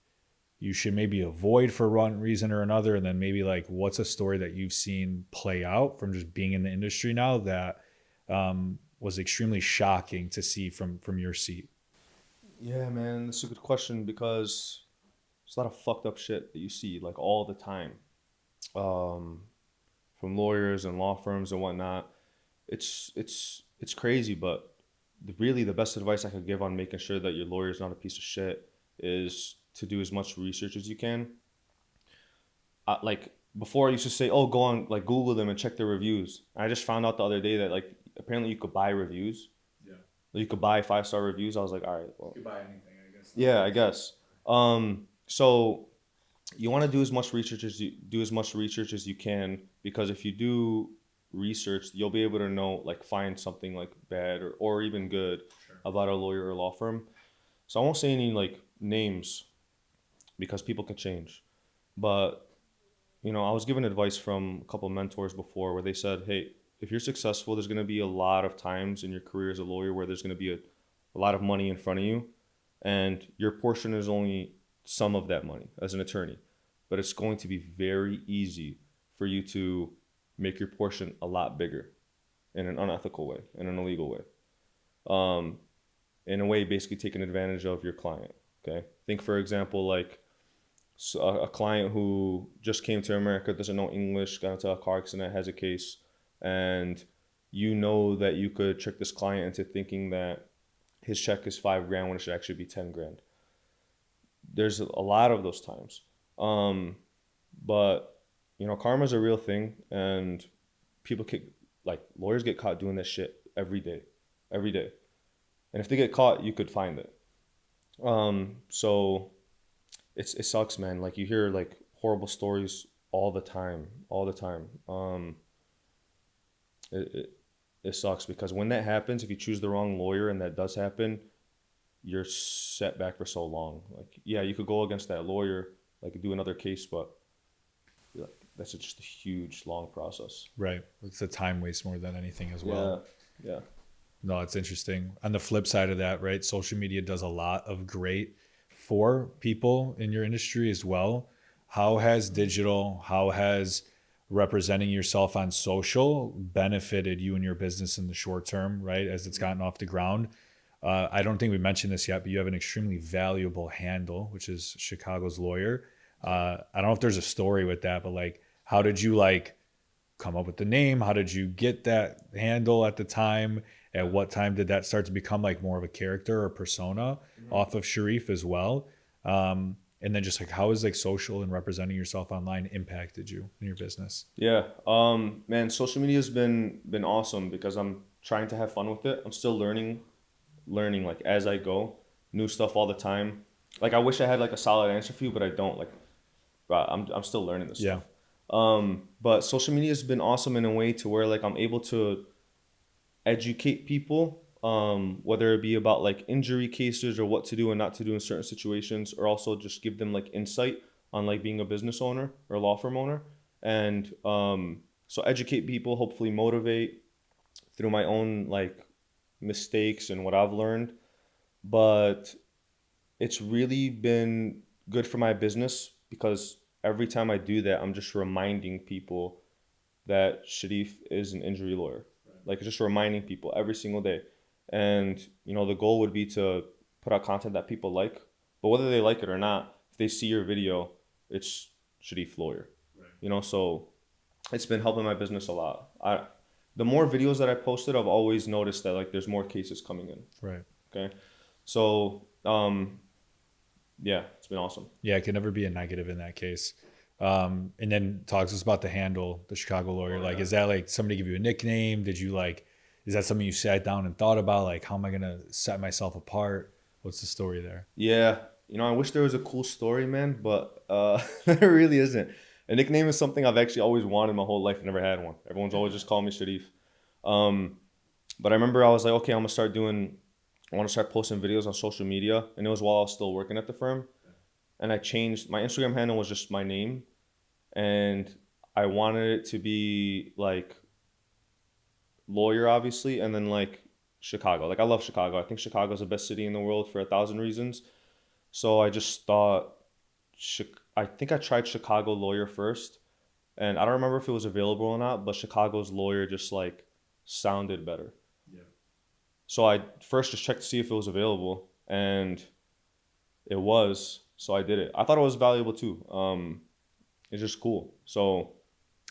you should maybe avoid for one reason or another? And then maybe like, what's a story that you've seen play out from just being in the industry now that was extremely shocking to see from your seat? Yeah, man, that's a good question because there's a lot of fucked up shit that you see like all the time, from lawyers and law firms and whatnot. It's crazy, but really the best advice I could give on making sure that your lawyer is not a piece of shit is to do as much research as you can. Like before, I used to say, "Oh, go on, like Google them and check their reviews." I just found out the other day that like apparently you could buy reviews. Yeah. You could buy 5-star reviews. I was like, all right, well. You could buy anything, I guess. Yeah, I guess. So you want to do as much research as you can, because if you do research, you'll be able to know, like, find something like bad or even good about a lawyer or law firm. So I won't say any like names because people can change. But, I was given advice from a couple of mentors before where they said, hey, if you're successful, there's going to be a lot of times in your career as a lawyer where there's going to be a lot of money in front of you, and your portion is only some of that money as an attorney. But it's going to be very easy for you to make your portion a lot bigger in an unethical way, in an illegal way. In a way, basically taking advantage of your client. Okay. Think, for example, like a client who just came to America, doesn't know English, got into a car accident, has a case, and that you could trick this client into thinking that his check is $5,000 when it should actually be $10,000. There's a lot of those times. But karma's a real thing, and lawyers get caught doing this shit every day. And if they get caught, you could find it. So it sucks, man. Like, you hear like horrible stories all the time. It sucks because when that happens, if you choose the wrong lawyer and that does happen, you're set back for so long. Like, yeah, you could go against that lawyer, like do another case, but that's just a huge, long process. Right. It's a time waste more than anything as well. Yeah. No, it's interesting. On the flip side of that, right, social media does a lot of great for people in your industry as well. How has representing yourself on social benefited you and your business in the short term, right? As it's gotten off the ground. I don't think we mentioned this yet, but you have an extremely valuable handle, which is Chicago's Lawyer. I don't know if there's a story with that, but like, how did you like come up with the name? How did you get that handle at the time? At what time did that start to become like more of a character or persona off of Sharif as well? And then just like, how has like social and representing yourself online impacted you in your business? Yeah. Man, social media has been awesome because I'm trying to have fun with it. I'm still learning like as I go, new stuff all the time. Like I wish I had like a solid answer for you, but I don't. Like, but I'm still learning this Yeah. stuff. But social media has been awesome in a way to where like I'm able to educate people, whether it be about like injury cases or what to do and not to do in certain situations, or also just give them like insight on like being a business owner or law firm owner. And so educate people, hopefully motivate through my own like mistakes and what I've learned. But it's really been good for my business because every time I do that, I'm just reminding people that Sharif is an injury lawyer. Like just reminding people every single day. And the goal would be to put out content that people like, but whether they like it or not, if they see your video, it's Sharif lawyer. So it's been helping my business a lot. The more videos that I posted, I've always noticed that like there's more cases coming in. Right. Okay. So yeah, it's been awesome. Yeah, it could never be a negative in that case. And then talk to us about the handle, the Chicago Lawyer. Like, is that like somebody give you a nickname? Did you like, is that something you sat down and thought about? Like, how am I going to set myself apart? What's the story there? Yeah. I wish there was a cool story, man, but there really isn't. A nickname is something I've actually always wanted my whole life. I never had one. Everyone's always just called me Sharif. But I remember I was like, okay, I want to start posting videos on social media. And it was while I was still working at the firm. And I changed, my Instagram handle was just my name. And I wanted it to be like lawyer, obviously, and then like Chicago. Like I love Chicago. I think Chicago is the best city in the world for 1,000 reasons. So I just thought, I think I tried Chicago Lawyer first. And I don't remember if it was available or not, but Chicago's Lawyer just like sounded better. Yeah. So I first just checked to see if it was available, and it was. So I did it. I thought it was valuable too. It's just cool. So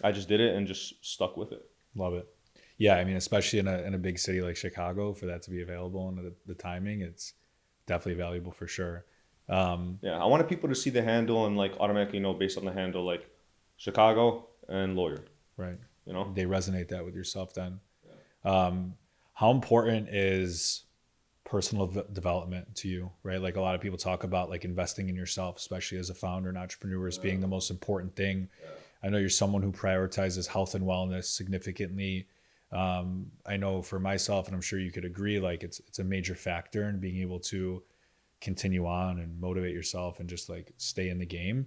I just did it and just stuck with it. Love it. Yeah, I mean, especially in a big city like Chicago, for that to be available and the timing, it's definitely valuable for sure. Yeah, I wanted people to see the handle and like automatically know based on the handle like Chicago and lawyer. Right. They resonate that with yourself then. Yeah. How important is personal development to you, right? Like a lot of people talk about like investing in yourself, especially as a founder and entrepreneur, as being the most important thing. Yeah. I know you're someone who prioritizes health and wellness significantly. I know for myself, and I'm sure you could agree, like it's a major factor in being able to continue on and motivate yourself and just like stay in the game.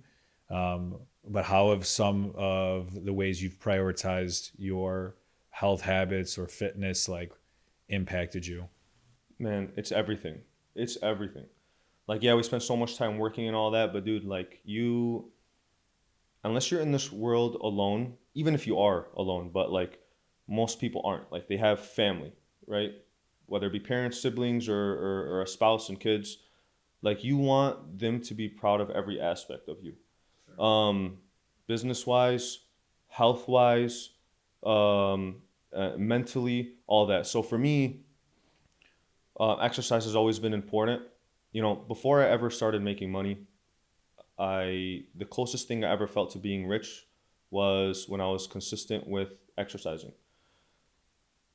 But how have some of the ways you've prioritized your health habits or fitness like impacted you? Man, it's everything. It's everything. Like, yeah, we spend so much time working and all that, but dude, like unless you're in this world alone, even if you are alone, but like most people aren't. Like they have family, right? Whether it be parents, siblings, or a spouse and kids, like you want them to be proud of every aspect of you. Sure. Business-wise, health-wise, mentally, all that. So for me, exercise has always been important. Before I ever started making money, the closest thing I ever felt to being rich was when I was consistent with exercising.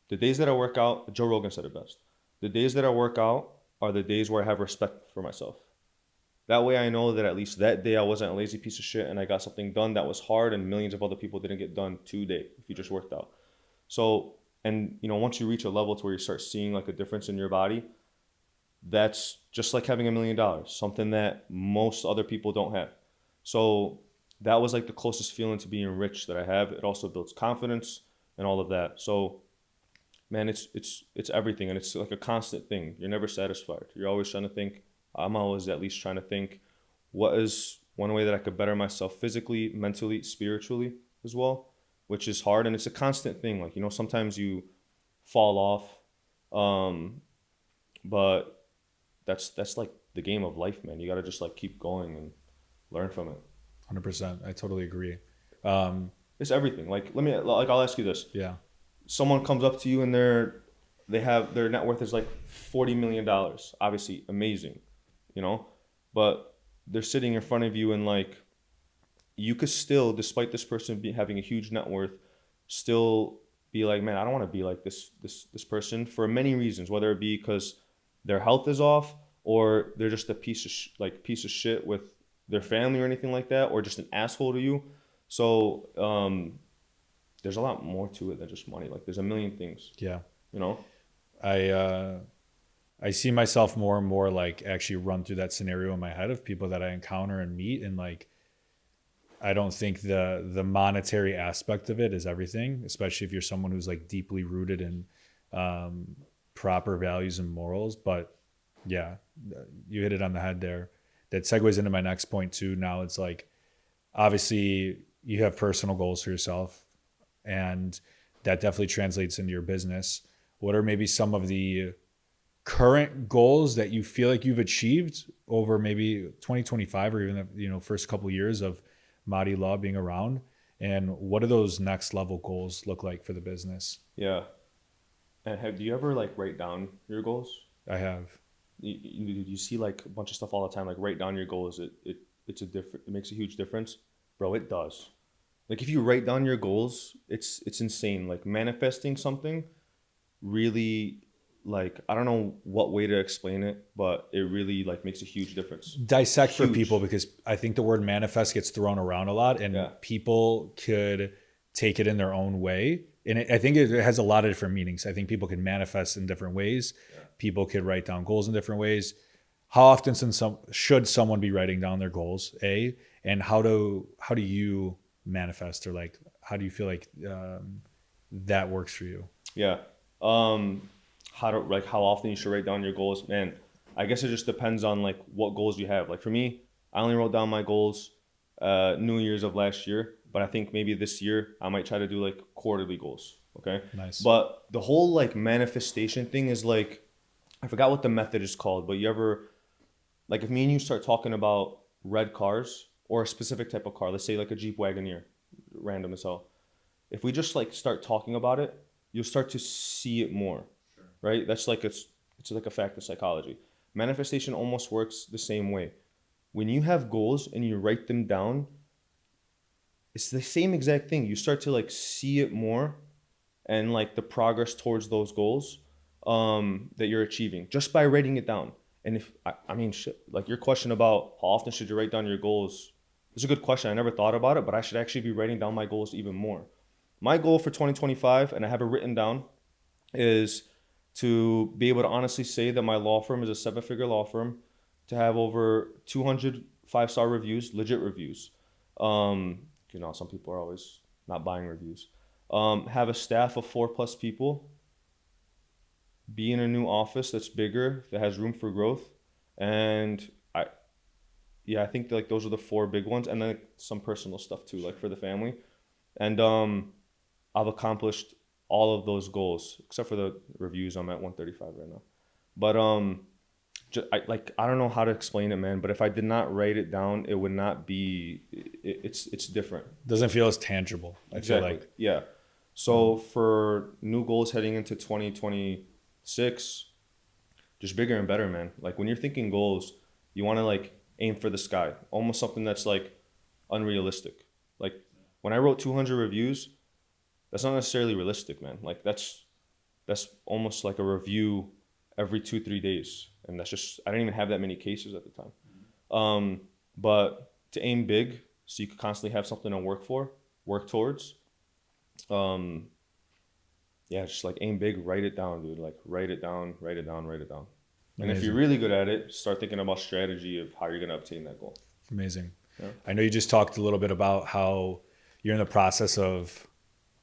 The days that I work out, Joe Rogan said it best. The days that I work out are the days where I have respect for myself. That way I know that at least that day I wasn't a lazy piece of shit and I got something done that was hard and millions of other people didn't get done today if you just worked out. So, and once you reach a level to where you start seeing like a difference in your body, that's just like having $1 million, something that most other people don't have. So that was like the closest feeling to being rich that I have. It also builds confidence and all of that. So man, it's everything, and it's like a constant thing. You're never satisfied. You're always trying to think. I'm always at least trying to think, what is one way that I could better myself physically, mentally, spiritually as well. which is hard, and it's a constant thing. Like, sometimes you fall off, but that's like the game of life, man. You got to just like keep going and learn from it. 100%. I totally agree. It's everything. I'll ask you this. Yeah. Someone comes up to you and their net worth is like $40 million. Obviously amazing, but they're sitting in front of you, and like, you could still, despite this person having a huge net worth, still be like, man, I don't want to be like this person for many reasons, whether it be because their health is off, or they're just a piece of shit with their family or anything like that, or just an asshole to you. So there's a lot more to it than just money. Like, there's a million things. Yeah. I see myself more and more like actually run through that scenario in my head of people that I encounter and meet, and like, I don't think the monetary aspect of it is everything, especially if you're someone who's like deeply rooted in proper values and morals. But yeah, you hit it on the head there. That segues into my next point too. Now it's like, obviously you have personal goals for yourself, and that definitely translates into your business. What are maybe some of the current goals that you feel like you've achieved over maybe 2025 or even the first couple of years of Maadi Law being around, and what do those next level goals look like for the business? Yeah. And do you ever like write down your goals? I have. You see like a bunch of stuff all the time, like write down your goals. It makes a huge difference, bro. It does. Like, if you write down your goals, it's insane. Like, manifesting something really, like, I don't know what way to explain it, but it really like makes a huge difference. Dissect for people, because I think the word manifest gets thrown around a lot, and people could take it in their own way. And I think it has a lot of different meanings. I think people can manifest in different ways. Yeah. People could write down goals in different ways. How often should someone be writing down their goals? And how do you manifest, or like, how do you feel like that works for you? Yeah. How often you should write down your goals, man. I guess it just depends on like what goals you have. Like, for me, I only wrote down my goals New Year's of last year, but I think maybe this year I might try to do like quarterly goals. Okay. Nice. But the whole like manifestation thing is like, I forgot what the method is called, but you ever, like, if me and you start talking about red cars or a specific type of car, let's say like a Jeep Wagoneer, random as hell. If we just like start talking about it, you'll start to see it more. Right? That's like, it's like a fact of psychology. Manifestation almost works the same way. When you have goals and you write them down, it's the same exact thing. You start to like see it more, and like the progress towards those goals that you're achieving just by writing it down. And if like your question about how often should you write down your goals, it's a good question. I never thought about it, but I should actually be writing down my goals even more. My goal for 2025, and I have it written down, is to be able to honestly say that my law firm is a 7-figure law firm, to have over 200 5-star reviews, legit reviews. Some people are always not buying reviews. Have a staff of 4+ people, be in a new office that's bigger, that has room for growth. And I think like those are the 4 big ones. And then some personal stuff too, like for the family. And I've accomplished all of those goals, except for the reviews. I'm at 135 right now. But I don't know how to explain it, man. But if I did not write it down, it would not be. It's different. Doesn't feel as tangible. Exactly. I feel like. Yeah. So for new goals heading into 2026, just bigger and better, man. Like, when you're thinking goals, you want to like aim for the sky, almost something that's like unrealistic. Like, when I wrote 200 reviews, that's not necessarily realistic, man. Like, that's almost like a review every 2-3 days. And that's just, I didn't even have that many cases at the time. But to aim big, so you could constantly have something to work towards. Just like aim big, write it down, dude. Like, write it down. Amazing. And if you're really good at it, start thinking about strategy of how you're going to obtain that goal. Amazing. Yeah. I know you just talked a little bit about how you're in the process of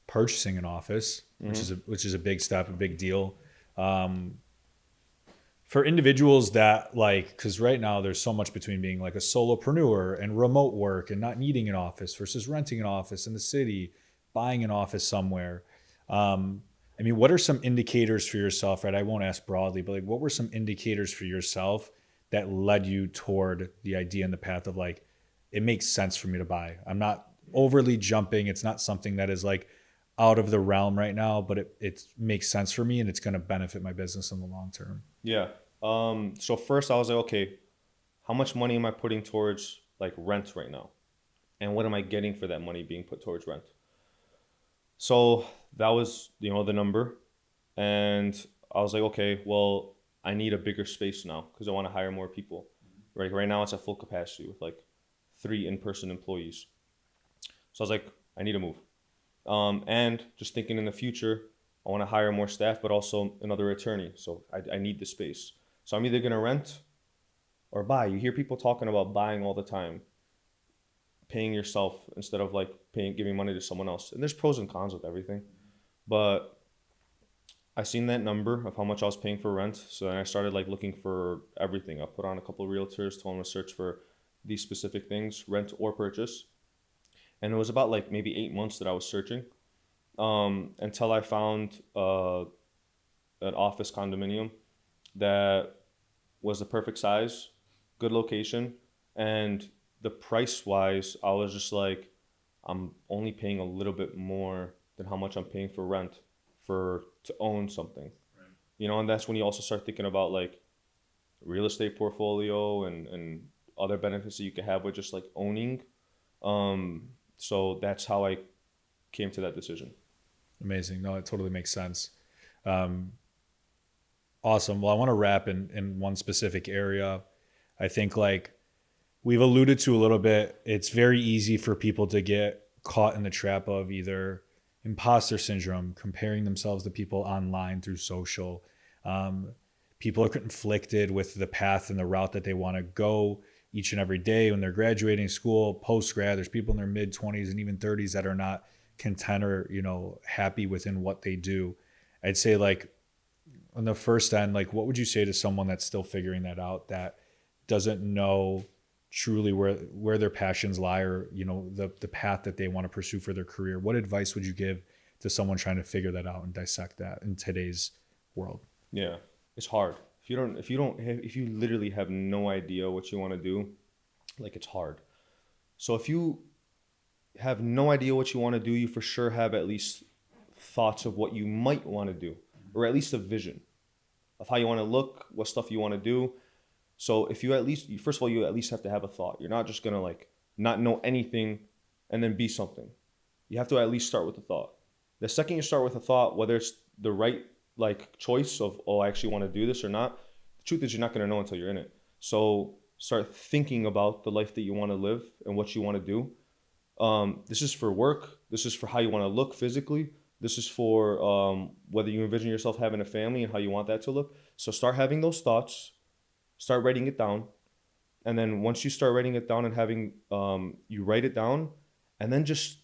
purchasing an office, which is a big step, a big deal. For individuals that like, because right now there's so much between being like a solopreneur and remote work and not needing an office versus renting an office in the city, buying an office somewhere. I mean, what are some indicators for yourself, right? I won't ask broadly, but like, what were some indicators for yourself that led you toward the idea and the path of like, it makes sense for me to buy? I'm not overly jumping. It's not something that is like out of the realm right now, but it makes sense for me and it's going to benefit my business in the long term. Yeah. So first I was like, okay, how much money am I putting towards like rent right now? And what am I getting for that money being put towards rent? So that was, the number. And I was like, okay, well, I need a bigger space now because I want to hire more people. Right now it's at full capacity with like 3 in-person employees. So I was like, I need to move. And just thinking in the future, I want to hire more staff, but also another attorney. So I need the space. So I'm either going to rent or buy. You hear people talking about buying all the time, paying yourself instead of like giving money to someone else. And there's pros and cons with everything. But I seen that number of how much I was paying for rent. So then I started like looking for everything. I put on a couple of realtors, told them to search for these specific things, rent or purchase. And it was about like maybe 8 months that I was searching until I found an office condominium that was the perfect size, good location, and the price wise, I was just like, I'm only paying a little bit more than how much I'm paying for rent to own something. Right. And that's when you also start thinking about like real estate portfolio and other benefits that you can have with just like owning. So that's how I came to that decision. Amazing. No, it totally makes sense. Awesome. Well, I want to wrap in one specific area. I think like we've alluded to a little bit, it's very easy for people to get caught in the trap of either imposter syndrome, comparing themselves to people online through social. People are conflicted with the path and the route that they want to go each and every day when they're graduating school, post-grad. There's people in their mid-20s and even 30s that are not content or, happy within what they do. I'd say like on the first end, like what would you say to someone that's still figuring that out, that doesn't know truly where their passions lie or, the path that they want to pursue for their career? What advice would you give to someone trying to figure that out and dissect that in today's world? Yeah, it's hard. If you literally have no idea what you want to do, like it's hard. So if you have no idea what you want to do, you for sure have at least thoughts of what you might want to do, or at least a vision of how you want to look, what stuff you want to do. So if you first of all, you at least have to have a thought. You're not just going to like not know anything and then be something. You have to at least start with a thought. The second you start with a thought, whether it's the right like choice of, I actually want to do this or not, the truth is you're not going to know until you're in it. So start thinking about the life that you want to live and what you want to do. This is for work. This is for how you want to look physically. This is for whether you envision yourself having a family and how you want that to look. So start having those thoughts, start writing it down. And then once you start writing it down and having, you write it down and then just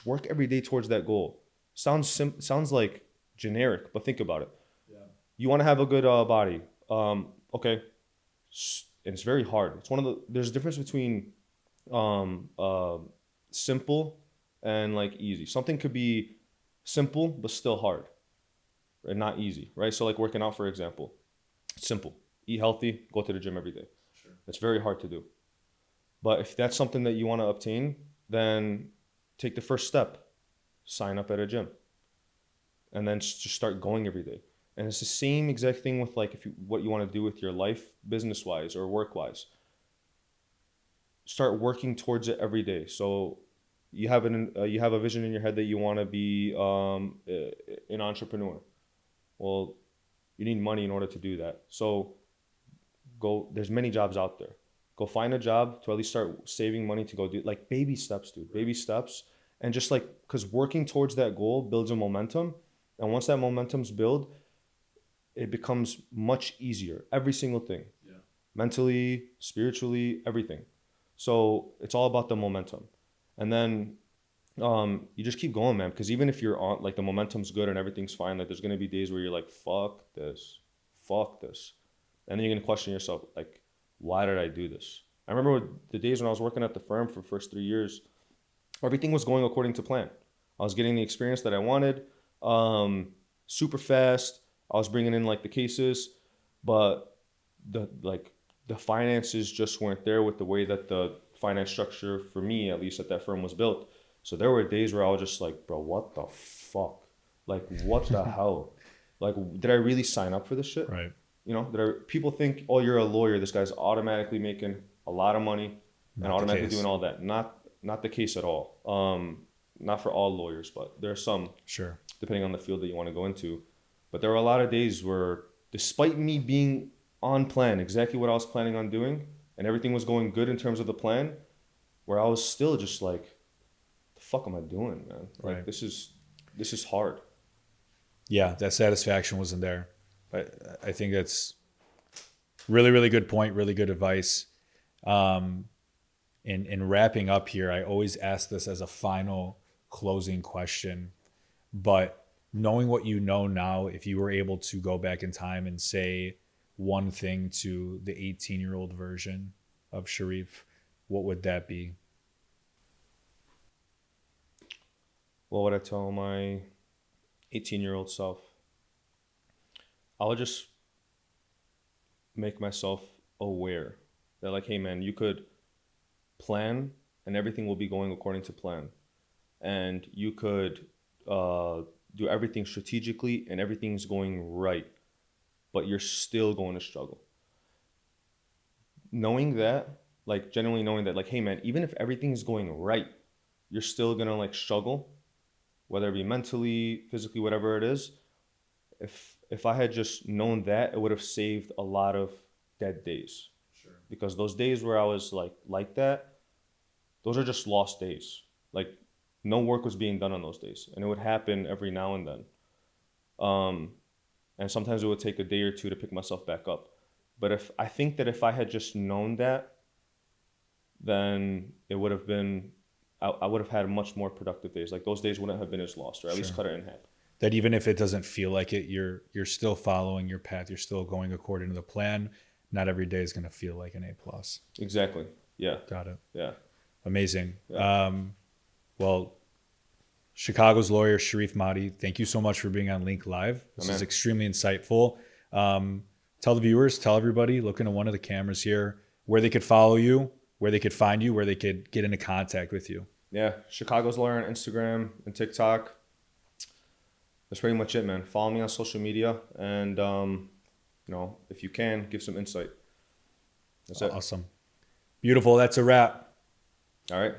work every day towards that goal. Sounds like generic, but think about it. Yeah. You want to have a good body. Okay. And it's very hard. It's there's a difference between simple and like easy. Something could be simple but still hard and not easy, right? So like working out, for example, simple, eat healthy, go to the gym every day. Sure. It's very hard to do. But if that's something that you want to obtain, then take the first step, sign up at a gym, and then just start going every day. And it's the same exact thing with like what you want to do with your life, business wise or work wise. Start working towards it every day. So you have a vision in your head that you want to be an entrepreneur. Well, you need money in order to do that. So there's many jobs out there. Go find a job to at least start saving money to go do like baby steps, dude. Baby steps. And just like, because working towards that goal builds a momentum. And once that momentum's built, it becomes much easier. Every single thing. Yeah. Mentally, spiritually, everything. So it's all about the momentum. And then you just keep going, man. Because even if you're on, like the momentum's good and everything's fine, like there's going to be days where you're like, fuck this. And then you're going to question yourself, like, why did I do this? I remember the days when I was working at the firm for the first 3 years, everything was going according to plan. I was getting the experience that I wanted, super fast. I was bringing in like the cases, but the finances just weren't there with the way that the finance structure for me, at least at that firm, was built. So there were days where I was just like, bro, what the fuck? Like, what the hell? Like, did I really sign up for this shit? Right. You know, people think, oh, you're a lawyer. This guy's automatically making a lot of money and Not the automatically case. doing all that. Not the case at all. Not for all lawyers, but there are some, Sure. depending on the field that you want to go into. But there were a lot of days where, despite me being on plan, exactly what I was planning on doing, and everything was going good in terms of the plan, where I was still just like, the fuck am I doing, man? Like, Right. this is hard. Yeah, that satisfaction wasn't there. But I think that's really, really good point, really good advice. In wrapping up here, I always ask this as a final closing question. But knowing what you know now, if you were able to go back in time and say one thing to the 18-year-old version of Sharif, what would that be? What would I tell my 18-year-old self? I would just make myself aware that, like, hey man, you could plan and everything will be going according to plan, and you could do everything strategically and everything's going right, but you're still going to struggle. Knowing that, like, genuinely knowing that, like, hey man, even if everything's going right, you're still gonna like struggle, whether it be mentally, physically, whatever it is. If I had just known that, it would have saved a lot of dead days. Sure. Because those days where I was like that, those are just lost days. Like, no work was being done on those days, and it would happen every now and then. And sometimes it would take a day or two to pick myself back up. But if I had just known that, then it would have been, I would have had much more productive days. Like, those days wouldn't have been as lost, or at least cut it in half. That even if it doesn't feel like it, you're still following your path. You're still going according to the plan. Not every day is going to feel like an A+. Exactly. Yeah. Got it. Yeah. Amazing. Yeah. Well, Chicago's lawyer, Sharif Maadi, thank you so much for being on Link Live. This is extremely insightful. Tell the viewers, tell everybody, look into one of the cameras here, where they could follow you, where they could find you, where they could get into contact with you. Yeah. Chicago's lawyer on Instagram and TikTok. That's pretty much it, man. Follow me on social media, and if you can, give some insight. That's it. Awesome. Beautiful. That's a wrap. All right.